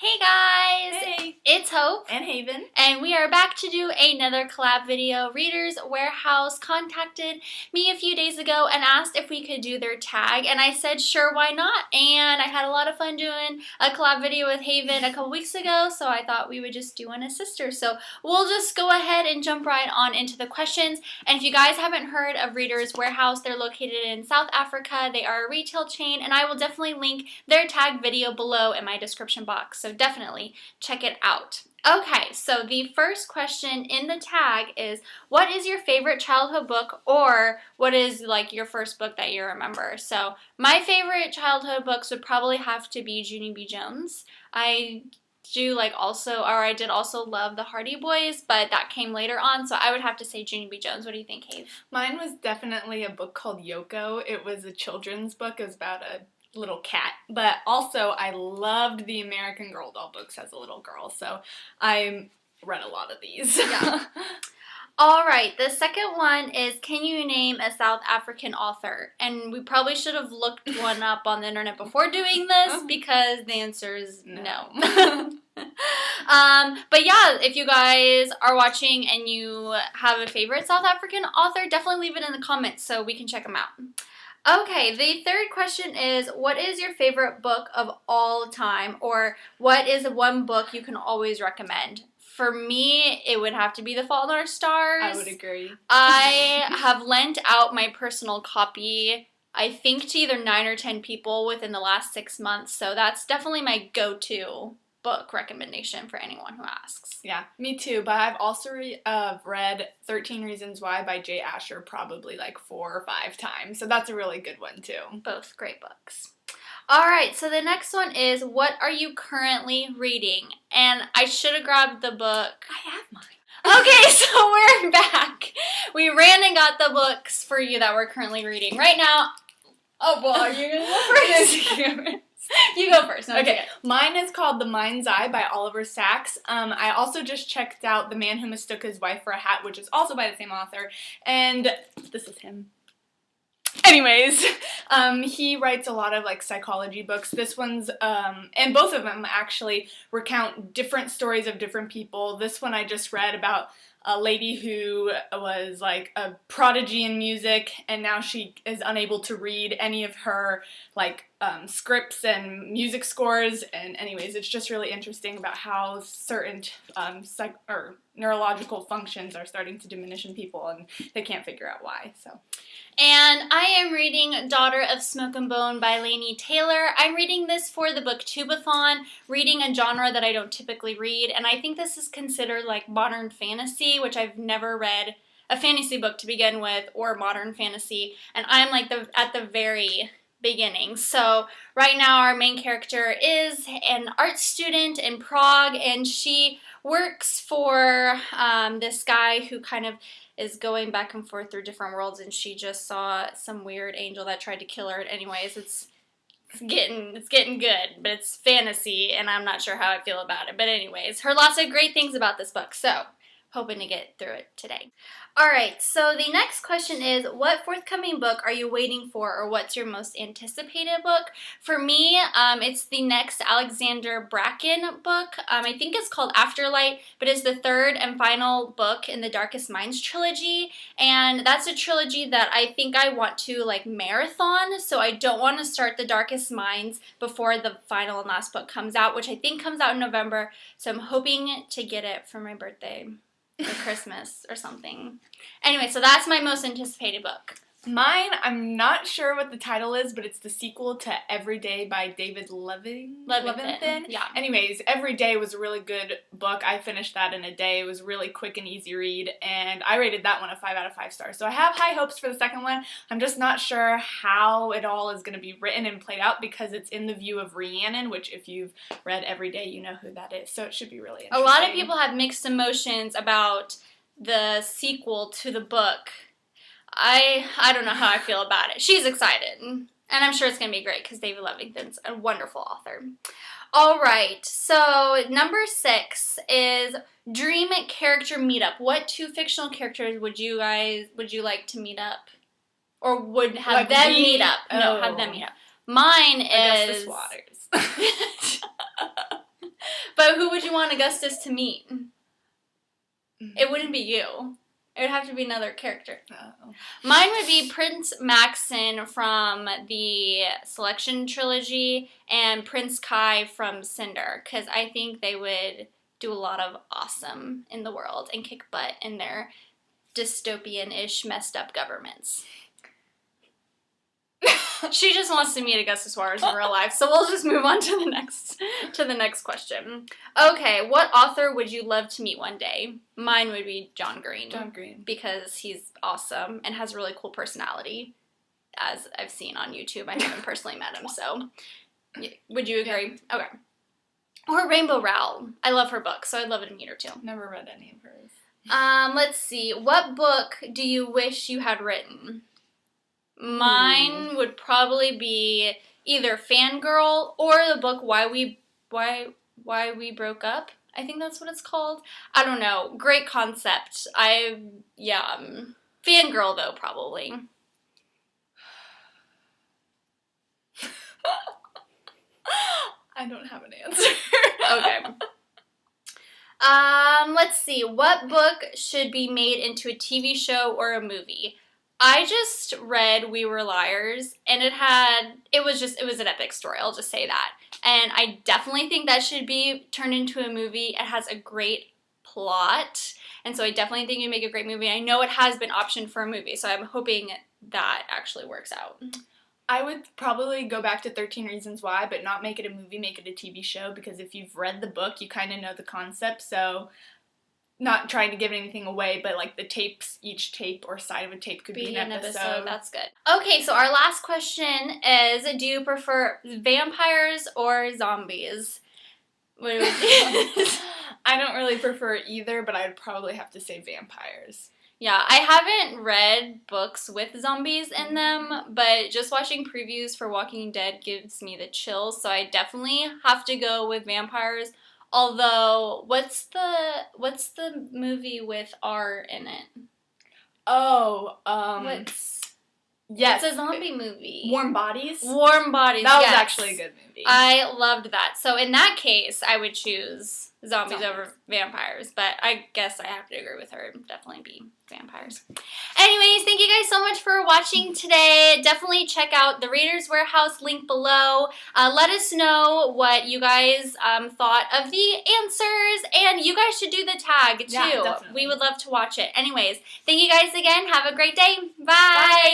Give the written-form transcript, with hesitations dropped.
Hey guys! Hey! It's Hope. And Haven. And we are back to do another collab video. Readers Warehouse contacted me a few days ago and asked if we could do their tag, and I said sure, why not? And I had a lot of fun doing a collab video with Haven a couple weeks ago, so I thought we would just do one as sisters. So we'll just go ahead and jump right on into the questions. And if you guys haven't heard of Readers Warehouse, they're located in South Africa. They are a retail chain, and I will definitely link their tag video below in my description box. So definitely check it out. Okay, so the first question in the tag is, what is your favorite childhood book, or what is like your first book that you remember? So my favorite childhood books would probably have to be Junie B. Jones. I did also love the Hardy Boys, but that came later on, so I would have to say Junie B. Jones. What do you think, Cave? Mine was definitely a book called Yoko. It was a children's book. It was about a little cat, but also I loved the American Girl doll books as a little girl, so I read a lot of these. Yeah. Alright, the second one is, can you name a South African author? And we probably should have looked one up on the internet before doing this, because the answer is no. But yeah, if you guys are watching and you have a favorite South African author, definitely leave it in the comments so we can check them out. Okay, the third question is, what is your favorite book of all time, or what is one book you can always recommend? For me, it would have to be The Fault in Our Stars. I would agree. I have lent out my personal copy, I think, to either 9 or 10 people within the last 6 months, so that's definitely my go-to book recommendation for anyone who asks. Yeah, me too, but I've also read 13 Reasons Why by Jay Asher probably like 4 or 5 times, so that's a really good one too. Both great books. Alright, so the next one is, what are you currently reading? And I should have grabbed the book. I have mine. Okay, so we're back. We ran and got the books for you that we're currently reading. Right now, oh boy, you're going to go first. You go first. No, okay, mine is called The Mind's Eye by Oliver Sacks. I also just checked out The Man Who Mistook His Wife for a Hat, which is also by the same author, and this is him. Anyways, he writes a lot of like psychology books. This one's, and both of them actually recount different stories of different people. This one I just read about a lady who was like a prodigy in music, and now she is unable to read any of her like scripts and music scores. And anyways, it's just really interesting about how certain neurological functions are starting to diminish in people, and they can't figure out why. So. And I am reading Daughter of Smoke and Bone by Laini Taylor. I'm reading this for the booktubeathon, reading a genre that I don't typically read, and I think this is considered like modern fantasy, which I've never read a fantasy book to begin with, or modern fantasy, and I'm like at the very beginning. So right now our main character is an art student in Prague, and she works for this guy who kind of is going back and forth through different worlds, and she just saw some weird angel that tried to kill her. Anyways, it's getting good, but it's fantasy, and I'm not sure how I feel about it. But anyways, heard lots of great things about this book, so hoping to get through it today. Alright, so the next question is, what forthcoming book are you waiting for, or what's your most anticipated book? For me, it's the next Alexander Bracken book. I think it's called Afterlight, but it's the third and final book in the Darkest Minds trilogy, and that's a trilogy that I think I want to like marathon, so I don't want to start the Darkest Minds before the final and last book comes out, which I think comes out in November, so I'm hoping to get it for my birthday or Christmas or something. Anyway, so that's my most anticipated book. Mine, I'm not sure what the title is, but it's the sequel to Every Day by David Levithan. Yeah. Anyways, Every Day was a really good book. I finished that in a day. It was a really quick and easy read, and I rated that one a 5 out of 5 stars. So I have high hopes for the second one. I'm just not sure how it all is going to be written and played out, because it's in the view of Rhiannon, which if you've read Every Day, you know who that is. So it should be really interesting. A lot of people have mixed emotions about the sequel to the book. I don't know how I feel about it. She's excited, and I'm sure it's going to be great because David Levithan's a wonderful author. Alright, so number 6 is dream character meetup. What 2 fictional characters would you like to meet up? Or would have like them meet up? No, have them meet up. Mine is Augustus Waters. But who would you want Augustus to meet? It wouldn't be you. It would have to be another character. Oh. Mine would be Prince Maxen from the Selection Trilogy and Prince Kai from Cinder, because I think they would do a lot of awesome in the world and kick butt in their dystopian-ish messed up governments. She just wants to meet Augustus Juarez in real life, so we'll just move on to the next question. Okay, what author would you love to meet one day? Mine would be John Green. John Green. Because he's awesome and has a really cool personality, as I've seen on YouTube. I haven't personally met him, so would you agree? Yeah. Okay. Or Rainbow Rowell. I love her book, so I'd love to meet her too. Never read any of hers. Let's see. What book do you wish you had written? Mine would probably be either Fangirl or the book Why We Broke Up. I think that's what it's called. I don't know. Great concept. Fangirl though, probably. I don't have an answer. Okay. Let's see. What book should be made into a TV show or a movie? I just read We Were Liars, and it was an epic story, I'll just say that. And I definitely think that should be turned into a movie. It has a great plot, and so I definitely think it'd make a great movie. I know it has been optioned for a movie, so I'm hoping that actually works out. I would probably go back to 13 Reasons Why, but not make it a movie, make it a TV show, because if you've read the book, you kind of know the concept, so not trying to give anything away, but like the tapes, each tape or side of a tape could be an episode. That's good. Okay, so our last question is, do you prefer vampires or zombies? What do we do? I don't really prefer either, but I'd probably have to say vampires. Yeah, I haven't read books with zombies in them, but just watching previews for Walking Dead gives me the chills, so I definitely have to go with vampires. Although, what's the movie with R in it? Oh, yes. It's a zombie movie. Warm Bodies? Warm Bodies, That was actually a good movie. I loved that. So in that case, I would choose zombies over vampires. But I guess I have to agree with her. It'd definitely be vampires. Anyways, thank you guys so much for watching today. Definitely check out the Raiders Warehouse link below. Let us know what you guys thought of the answers. And you guys should do the tag too. Yeah, definitely. We would love to watch it. Anyways, thank you guys again. Have a great day. Bye. Bye.